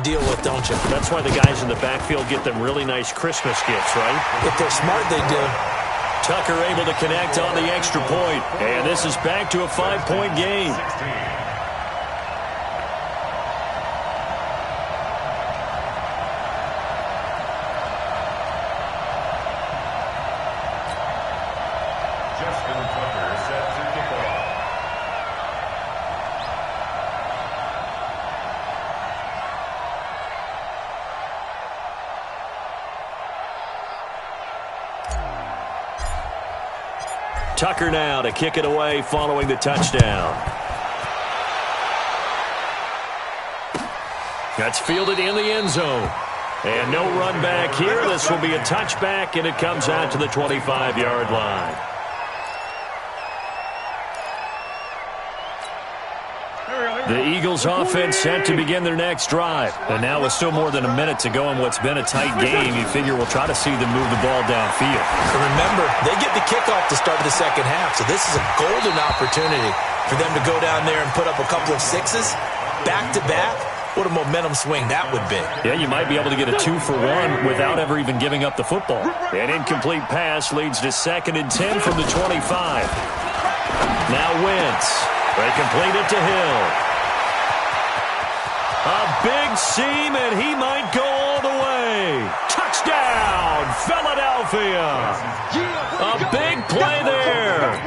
deal with, don't you? That's why the guys in the backfield get them really nice Christmas gifts, right? If they're smart, they do. Tucker able to connect on the extra point. And this is back to a 5-point game. Tucker now to kick it away following the touchdown. That's fielded in the end zone. And no run back here. This will be a touchback, and it comes out to the 25-yard line. The Eagles offense set to begin their next drive. And now with still more than a minute to go in what's been a tight game, you figure we'll try to see them move the ball downfield. And remember, they get the kickoff to start the second half, so this is a golden opportunity for them to go down there and put up a couple of sixes back-to-back. What a momentum swing that would be. Yeah, you might be able to get a 2-for-1 without ever even giving up the football. An incomplete pass leads to 2nd and 10 from the 25. Now Wentz. They complete it to Hill. A big seam, and he might go all the way. Touchdown, Philadelphia. A big play there.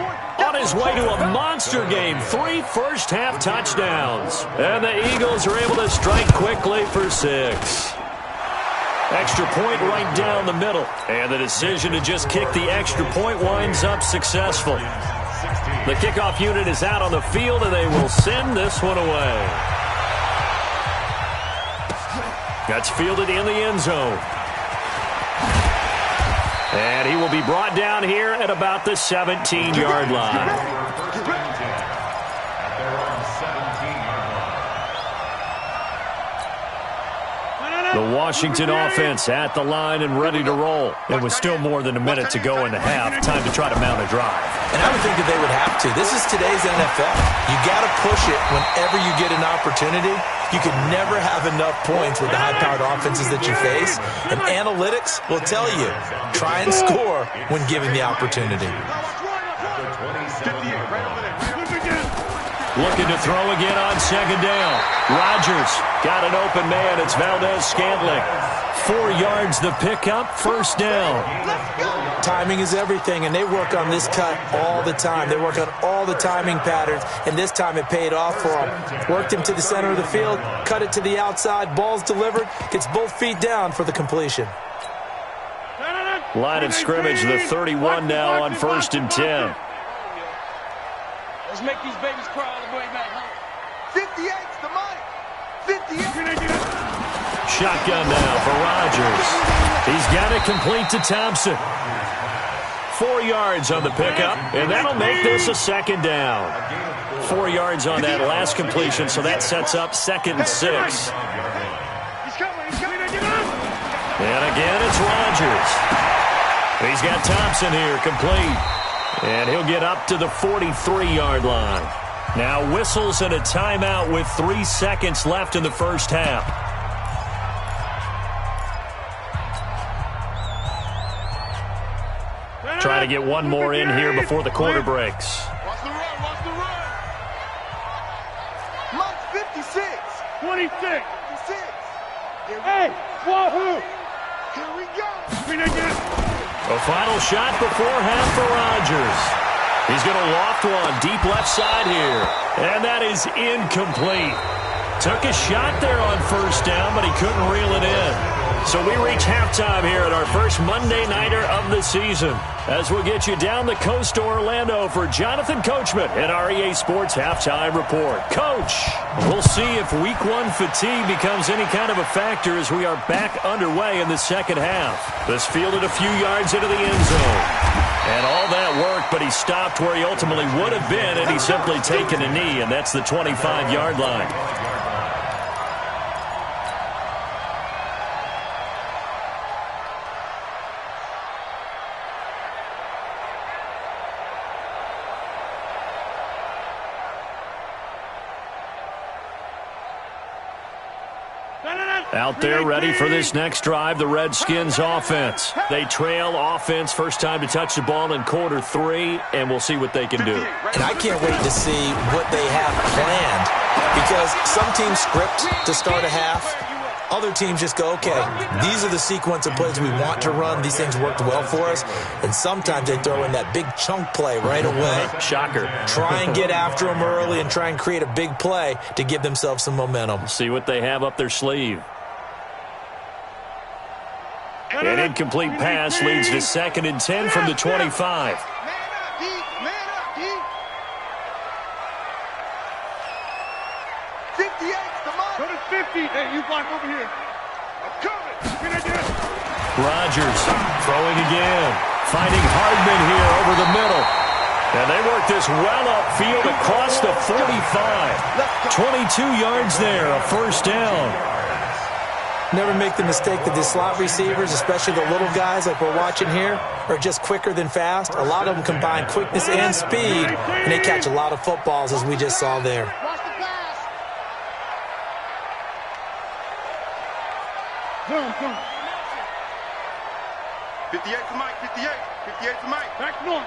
On his way to a monster game, 3 first-half touchdowns. And the Eagles are able to strike quickly for 6. Extra point right down the middle. And the decision to just kick the extra point winds up successful. The kickoff unit is out on the field, and they will send this one away. That's fielded in the end zone. And he will be brought down here at about the 17-yard line. The Washington offense at the line and ready to roll. It was still more than a minute to go in the half. Time to try to mount a drive. And I would think that they would have to. This is today's NFL. You got to push it whenever you get an opportunity. You can never have enough points with the high-powered offenses that you face. And analytics will tell you, try and score when given the opportunity. Looking to throw again on 2nd down. Rodgers got an open man. It's Valdez-Scantling. 4 yards the pickup, 1st down. Timing is everything, and they work on this cut all the time. They work on all the timing patterns, and this time it paid off for them. Worked him to the center of the field, cut it to the outside, ball's delivered, gets both feet down for the completion. Line of scrimmage, the 31 now on 1st and 10. Let's make these babies cry all the way back home. 58's the money. 58. Shotgun now for Rodgers. He's got it complete to Thompson. 4 yards on the pickup, and that'll make this a 2nd down. 4 yards on that last completion, so that sets up 2nd and 6. And again, it's Rodgers. He's got Thompson here, complete. And he'll get up to the 43-yard line. Now whistles and a timeout with 3 seconds left in the first half. Trying to get one more in here before the quarter breaks. Watch the run, watch the run. Mike's 56. 26. 56. Hey, wahoo! Here we go. A final shot before half for Rodgers. He's going to loft one deep left side here. And that is incomplete. Took a shot there on 1st down, but he couldn't reel it in. So we reach halftime here at our first Monday Nighter of the season. As we'll get you down the coast to Orlando for Jonathan Coachman in our EA Sports Halftime Report. Coach, we'll see if Week 1 fatigue becomes any kind of a factor as we are back underway in the second half. This fielded a few yards into the end zone. And all that worked, but he stopped where he ultimately would have been, and he's simply taken a knee, and that's the 25-yard line. Out there ready for this next drive, the Redskins offense. They trail offense, first time to touch the ball in quarter 3, and we'll see what they can do. And I can't wait to see what they have planned, because some teams script to start a half. Other teams just go, okay, these are the sequence of plays we want to run. These things worked well for us. And sometimes they throw in that big chunk play right away. Shocker. Try and get after them early and try and create a big play to give themselves some momentum. See what they have up their sleeve. An incomplete pass leads to 2nd and 10 from the 25. Go to 50. Hey, you block over here. I'm coming. Rodgers throwing again. Finding Hardman here over the middle. And they work this well upfield across the 45. 22 yards there, a first down. Never make the mistake that the slot receivers, especially the little guys like we're watching here, are just quicker than fast. A lot of them combine quickness and speed, and they catch a lot of footballs, as we just saw there. Come. 58 to Mike, 58. 58 to Mike. Back north.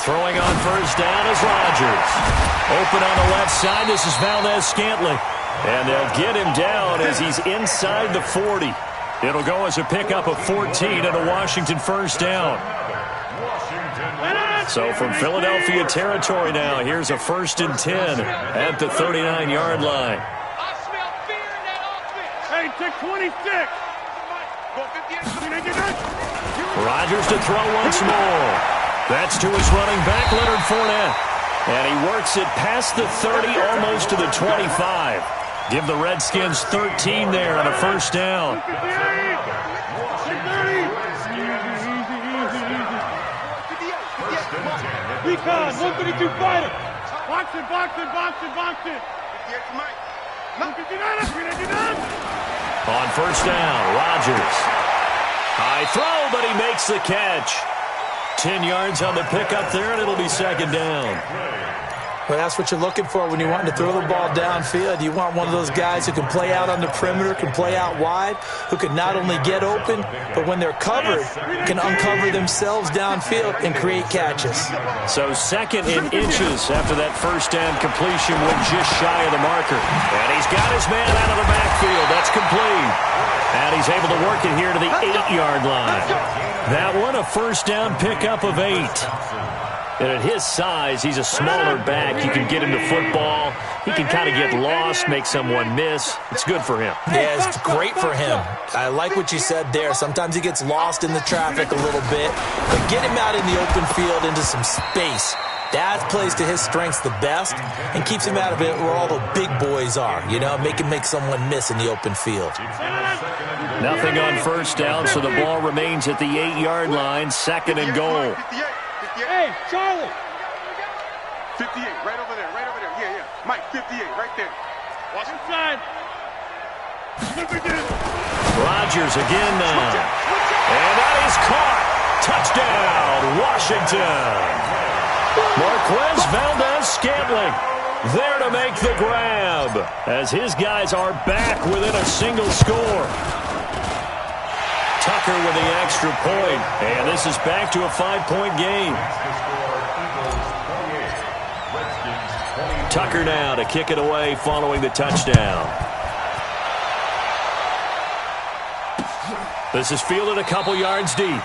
Throwing on first down is Rodgers. Open on the left side, this is Valdez-Scantling. And they'll get him down as he's inside the 40. It'll go as a pickup of 14 and a Washington first down. So from Philadelphia territory now, here's a 1st and 10 at the 39-yard line. I smell fear in that offense. Hey, take 26. Go 58. Rodgers to throw once more. That's to his running back, Leonard Fournette. And he works it past the 30, almost to the 25. Give the Redskins 13 there on a first down. Recon, 132 fighter. Box it. On first down, Rodgers. High throw, but he makes the catch. 10 yards on the pickup there, and it'll be 2nd down. Well, that's what you're looking for when you want to throw the ball downfield. You want one of those guys who can play out on the perimeter, can play out wide, who can not only get open, but when they're covered, can uncover themselves downfield and create catches. So 2nd and inches after that first down completion, went just shy of the marker. And he's got his man out of the backfield. That's complete. And he's able to work it here to the 8-yard line. That one, a first down pickup of 8. And at his size, he's a smaller back. You can get him to football. He can kind of get lost, make someone miss. It's good for him. Yeah, it's great for him. I like what you said there. Sometimes he gets lost in the traffic a little bit. But get him out in the open field into some space. That plays to his strengths the best and keeps him out of it where all the big boys are. You know, make him make someone miss in the open field. Nothing on first down, so the ball remains at the 8-yard line. 2nd and goal. Hey, Charlie. 58, right over there. Yeah. Mike, 58, right there. Watch inside. Rodgers again now. And that is caught. Touchdown, Washington. Marquez Valdez-Scantling there to make the grab as his guys are back within a single score. Tucker with the extra point, and this is back to a 5-point game. Tucker now to kick it away following the touchdown. This is fielded a couple yards deep.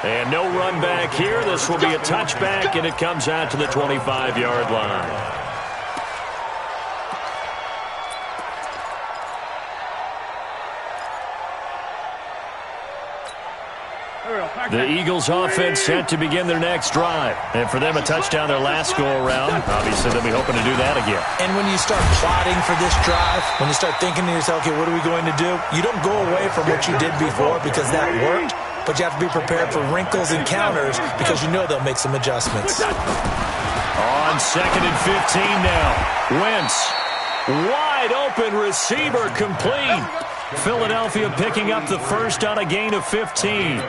And no run back here. This will be a touchback, and it comes out to the 25-yard line. The Eagles offense set to begin their next drive. And for them, a touchdown their last go-around. Obviously, they'll be hoping to do that again. And when you start plotting for this drive, when you start thinking to yourself, okay, what are we going to do? You don't go away from what you did before because that worked, but you have to be prepared for wrinkles and counters because you know they'll make some adjustments. On 2nd and 15 now. Wentz. Wide open receiver complete. Philadelphia picking up the first on a gain of 15.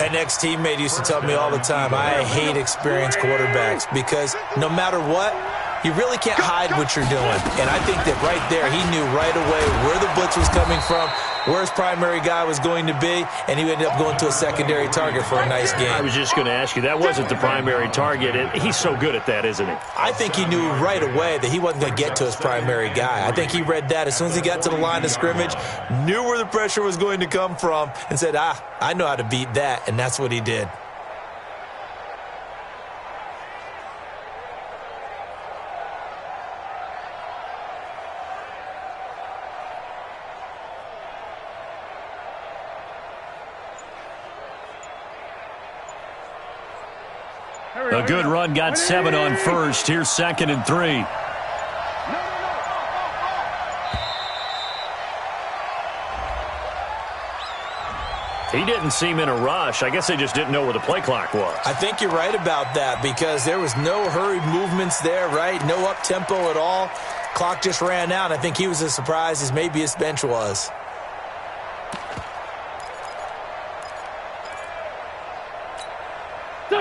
An ex-teammate used to tell me all the time, I hate experienced quarterbacks because no matter what, you really can't hide what you're doing. And I think that right there, he knew right away where the blitz was coming from, where his primary guy was going to be, and he ended up going to a secondary target for a nice game. I was just going to ask you, that wasn't the primary target, and he's so good at that, isn't he? I think he knew right away that he wasn't going to get to his primary guy. I think he read that as soon as he got to the line of scrimmage, knew where the pressure was going to come from, and said, I know how to beat that, and that's what he did. A good run got 7 on first. Here's 2nd and 3. He didn't seem in a rush. I guess they just didn't know where the play clock was. I think you're right about that because there was no hurried movements there, right? No up-tempo at all. Clock just ran out. I think he was as surprised as maybe his bench was.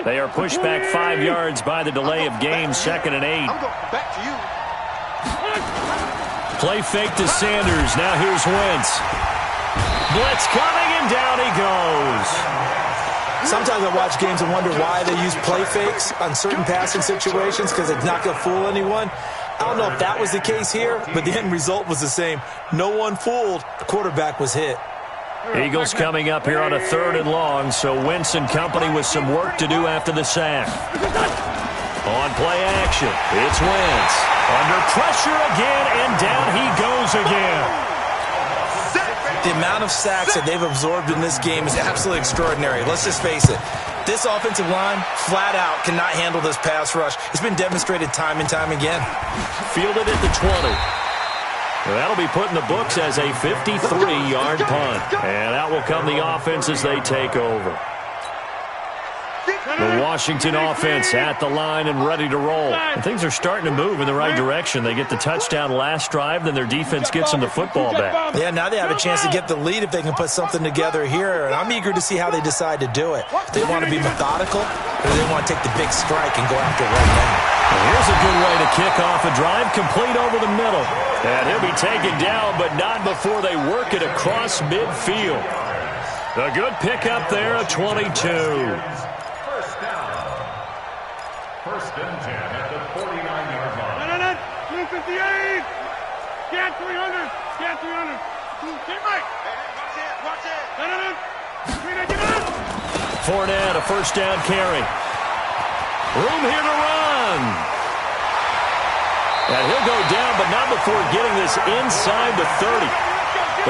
They are pushed back 5 yards by the delay of game, 2nd and 8. I'm going back to you. Play fake to Sanders. Now here's Wentz. Blitz coming, and down he goes. Sometimes I watch games and wonder why they use play fakes on certain passing situations because it's not going to fool anyone. I don't know if that was the case here, but the end result was the same. No one fooled. The quarterback was hit. Eagles coming up here on a 3rd and long, so Wentz and company with some work to do after the sack. On play action, it's Wentz. Under pressure again, and down he goes again. The amount of sacks that they've absorbed in this game is absolutely extraordinary. Let's just face it. This offensive line, flat out, cannot handle this pass rush. It's been demonstrated time and time again. Fielded at the 20. That'll be put in the books as a 53-yard punt. And out will come the offense as they take over. The Washington offense at the line and ready to roll. And things are starting to move in the right direction. They get the touchdown last drive, then their defense gets them the football back. Yeah, now they have a chance to get the lead if they can put something together here. And I'm eager to see how they decide to do it. Do they want to be methodical, or do they want to take the big strike and go after it right now? Here's a good way to kick off a drive, complete over the middle. And he'll be taken down, but not before they work it across midfield. A good pickup there, a 22. First and 10 at the 49-yard line. 258. Scan 300. Scan 300. Get right. Watch it. Fournette, a first down carry. Room here to run. And he'll go down, but not before getting this inside the 30.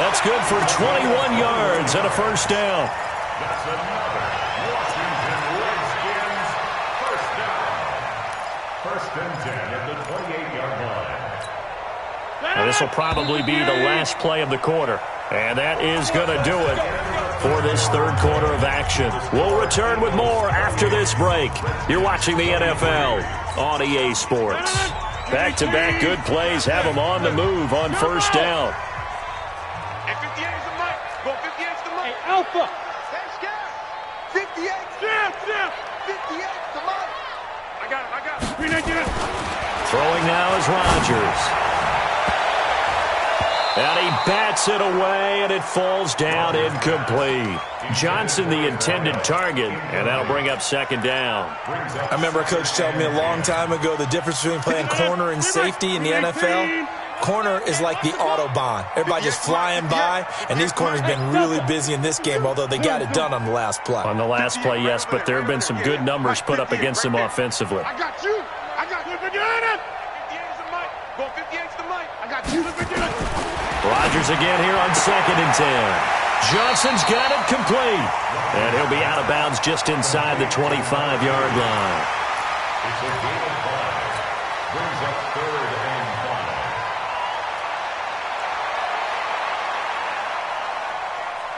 That's good for 21 yards and a first down. That's another Washington Redskins first down. First and 10 at the 28-yard line. And this will probably be the last play of the quarter. And that is going to do it for this 3rd quarter of action. We'll return with more after this break. You're watching the NFL on EA Sports. Back-to-back good plays have them on the move on first down. And 58 is the mic. Go 58 is the mic. Hey, Alpha. Hey, Scott. 58. Jeff. 58 is the mic. I got him. 399. Throwing now is Rodgers. And he bats it away, and it falls down incomplete. Johnson, the intended target, and that'll bring up 2nd down. I remember a coach telling me a long time ago the difference between playing corner and safety in the NFL. Corner is like the Autobahn. Everybody just flying by, and these corners have been really busy in this game, although they got it done on the last play. On the last play, yes, but there have been some good numbers put up against them offensively. I got you. 58 is the mic. Go 58 is the mic. I got you. Rodgers again here on 2nd and 10. Johnson's got it complete. And he'll be out of bounds just inside the 25-yard line. It's a gain of 5. Brings up 3rd and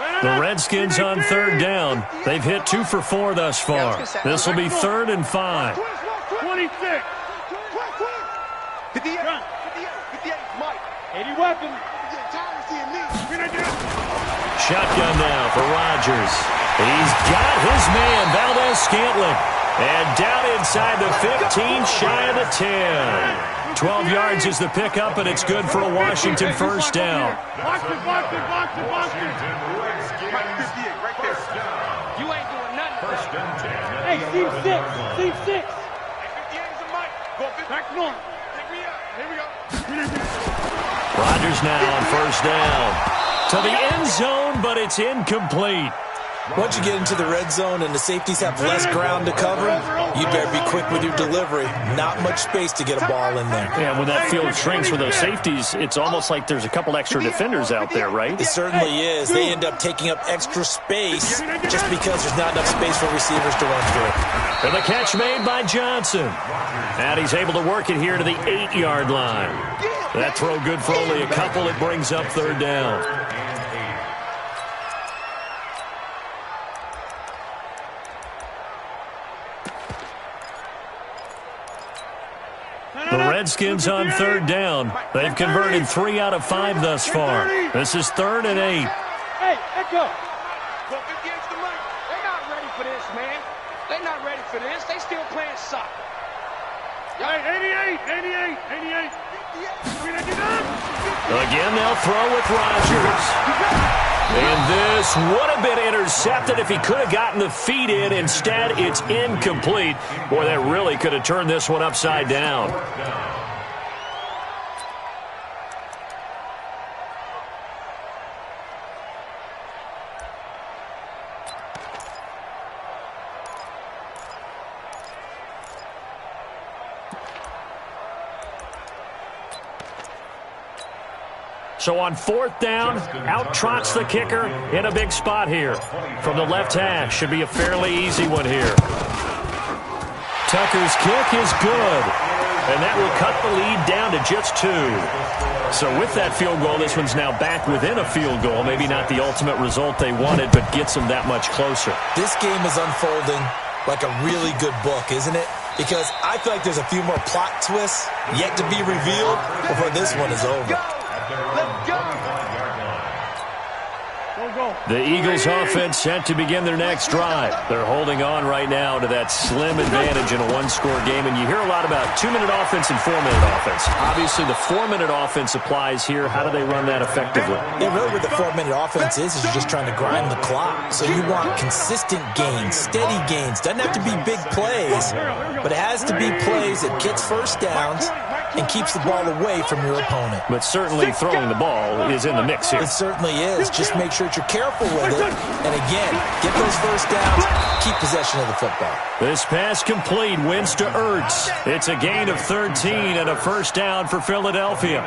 5. The Redskins on 3rd down. They've hit 2 for 4 thus far. This will be 3rd and 5. 26. 58 is Mike. 80 weapons. Shotgun now for Rodgers. He's got his man, Valdez Scantling. And down inside the 15, shy of the 10. 12 yards is the pickup, and it's good for a Washington first down. Box it, box it, box it, box it. Mike, 58, right there. You ain't doing nothing. First and 10. Hey, team 6, team 6. Hey, 58 is a Mike. Go 50. Back north. Here we go. Rodgers now on first down. To the end zone, but it's incomplete. Once you get into the red zone and the safeties have less ground to cover, you better be quick with your delivery. Not much space to get a ball in there. Yeah, when that field shrinks with those safeties, it's almost like there's a couple extra defenders out there, right? It certainly is. They end up taking up extra space just because there's not enough space for receivers to run through. And the catch made by Johnson. And he's able to work it here to the 8-yard line. That throw good for only a couple. It brings up third down. The Redskins on third down. They've converted 3 out of 5 thus far. This is 3rd and 8. Hey, Echo. Go 58 is the Mike. They're not ready for this, man. They're not ready for this. They still playing soccer. Hey, 88, 88, 88. Again, they'll throw with Rodgers. And this would have been intercepted if he could have gotten the feet in. Instead, it's incomplete. Boy, that really could have turned this one upside down. So on 4th down, out trots the kicker in a big spot here. From the left hash, should be a fairly easy one here. Tucker's kick is good. And that will cut the lead down to just 2. So with that field goal, this one's now back within a field goal. Maybe not the ultimate result they wanted, but gets them that much closer. This game is unfolding like a really good book, isn't it? Because I feel like there's a few more plot twists yet to be revealed before this one is over. Let's go. The Eagles offense set to begin their next drive. They're holding on right now to that slim advantage in a one-score game, and you hear a lot about 2-minute offense and 4-minute offense. Obviously, the 4-minute offense applies here. How do they run that effectively? Yeah, really what the 4-minute offense is you're just trying to grind the clock. So you want consistent gains, steady gains. Doesn't have to be big plays, but it has to be plays that gets first downs and keeps the ball away from your opponent. But certainly throwing the ball is in the mix here. It certainly is. Just make sure that you're careful with it. And again, get those first downs, keep possession of the football. This pass complete, wins to Ertz. It's a gain of 13 and a first down for Philadelphia.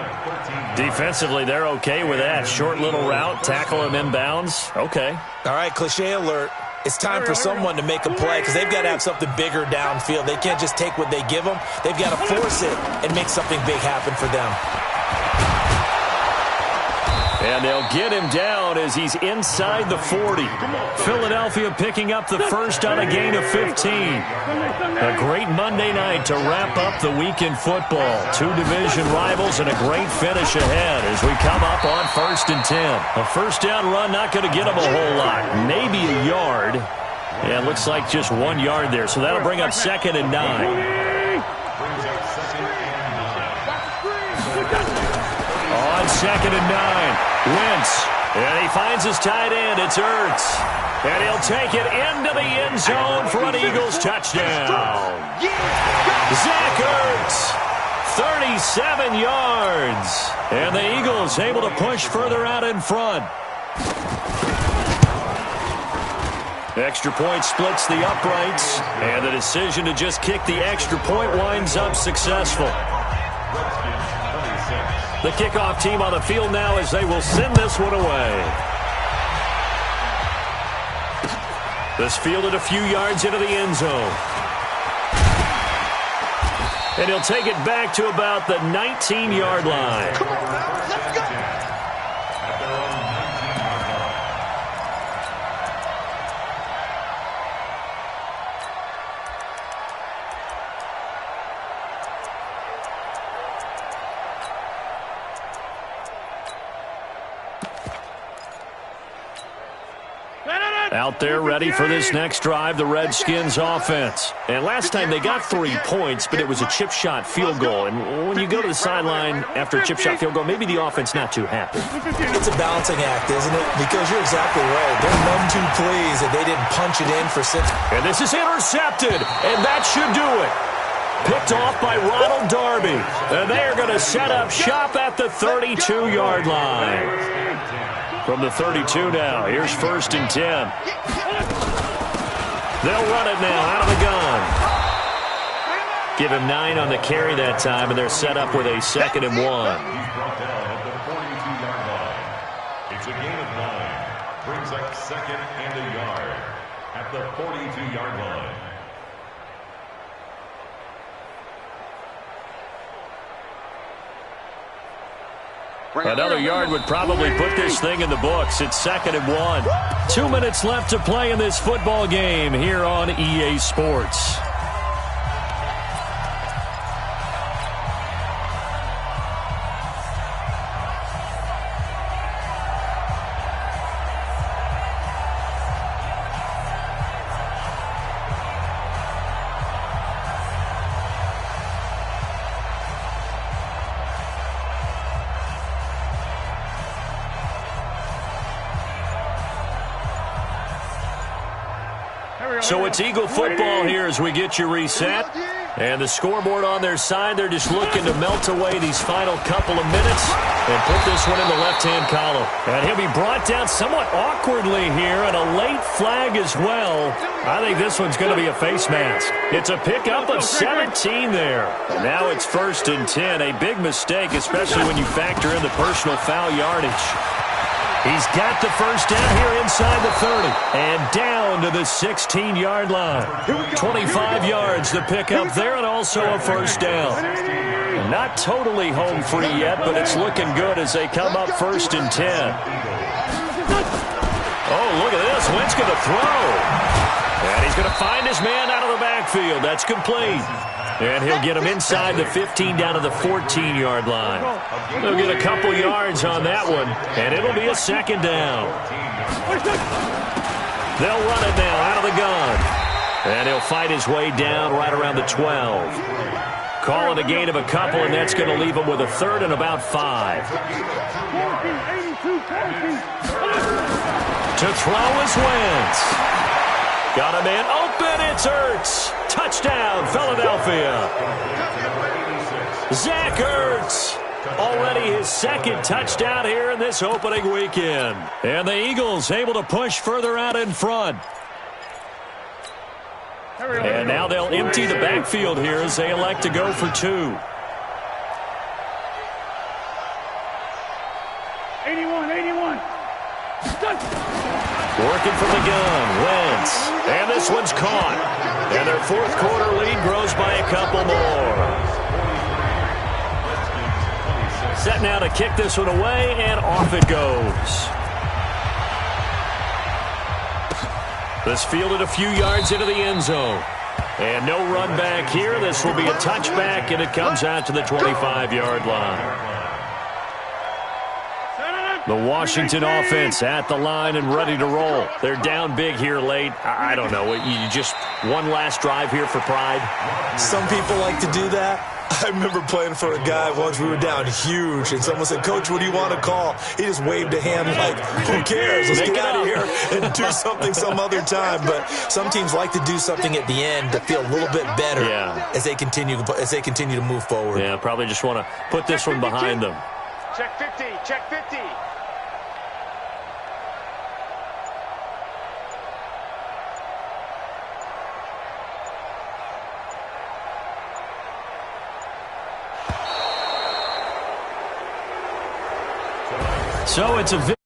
Defensively, they're okay with that. Short little route, tackle him inbounds. Okay. All right, cliche alert. It's time for someone to make a play because they've got to have something bigger downfield. They can't just take what they give them. They've got to force it and make something big happen for them. And they'll get him down as he's inside the 40. Philadelphia picking up the first on a gain of 15. A great Monday night to wrap up the week in football. 2 division rivals and a great finish ahead as we come up on 1st and 10. A first down run not going to get them a whole lot. Maybe a yard. Yeah, it looks like just 1 yard there. So that'll bring up 2nd and 9. On 2nd and 9, Wentz, and he finds his tight end, it's Ertz, and he'll take it into the end zone for an Eagles touchdown. Zach Ertz, 37 yards, and the Eagles able to push further out in front. Extra point splits the uprights, and the decision to just kick the extra point winds up successful. The kickoff team on the field now as they will send this one away. This fielded a few yards into the end zone. And he'll take it back to about the 19-yard line. Come on, now. Let's go. Out there ready for this next drive, the Redskins offense. And last time they got 3 points, but it was a chip shot field goal. And when you go to the sideline after a chip shot field goal, maybe the offense not too happy. It's a balancing act, isn't it? Because you're exactly right. They're none too pleased that they didn't punch it in for 6. And this is intercepted, and that should do it. Picked off by Ronald Darby. And they are going to set up shop at the 32-yard line. From the 32 now, here's 1st and 10. They'll run it now out of the gun. Give him 9 on the carry that time, and they're set up with a 2nd and 1. He's brought down at the 42-yard line. It's a gain of 9. Brings up 2nd and a yard at the 42-yard line. Another yard would probably put this thing in the books. It's 2nd and 1. 2 minutes left to play in this football game here on EA Sports. So it's Eagle football here as we get you reset. And the scoreboard on their side, they're just looking to melt away these final couple of minutes and put this one in the left-hand column. And he'll be brought down somewhat awkwardly here, and a late flag as well. I think this one's going to be a face mask. It's a pickup of 17 there. And now it's 1st and 10. A big mistake, especially when you factor in the personal foul yardage. He's got the first down here inside the 30 and down to the 16-yard line. 25 yards to pick up there, and also a first down. Not totally home free yet, but it's looking good as they come up 1st and 10. Oh, look at this. Wentz going to throw. And he's going to find his man out of the backfield. That's complete. And he'll get him inside the 15 down to the 14-yard line. They'll get a couple yards on that one, and it'll be a 2nd down. They'll run it now out of the gun. And he'll fight his way down right around the 12. Call it a gain of a couple, and that's going to leave him with a 3rd and about 5. To throw is Wentz. Got a man open. It's Ertz. Touchdown, Philadelphia. Zach Ertz. Already his 2nd touchdown here in this opening weekend. And the Eagles able to push further out in front. And now they'll empty the backfield here as they elect to go for 2. 81. Working from the gun, Wentz. And this one's caught. And their 4th quarter lead grows by a couple more. Set now to kick this one away, and off it goes. This fielded a few yards into the end zone. And no run back here. This will be a touchback, and it comes out to the 25-yard line. The Washington offense at the line and ready to roll. They're down big here late. I don't know. You just one last drive here for pride? Some people like to do that. I remember playing for a guy once. We were down huge, and someone said, "Coach, what do you want to call?" He just waved a hand like, "Who cares? Let's get out of here and do something some other time." But some teams like to do something at the end to feel a little bit better as they continue to move forward. Yeah, probably just want to put this one behind them. Check 50. Check 50. So it's a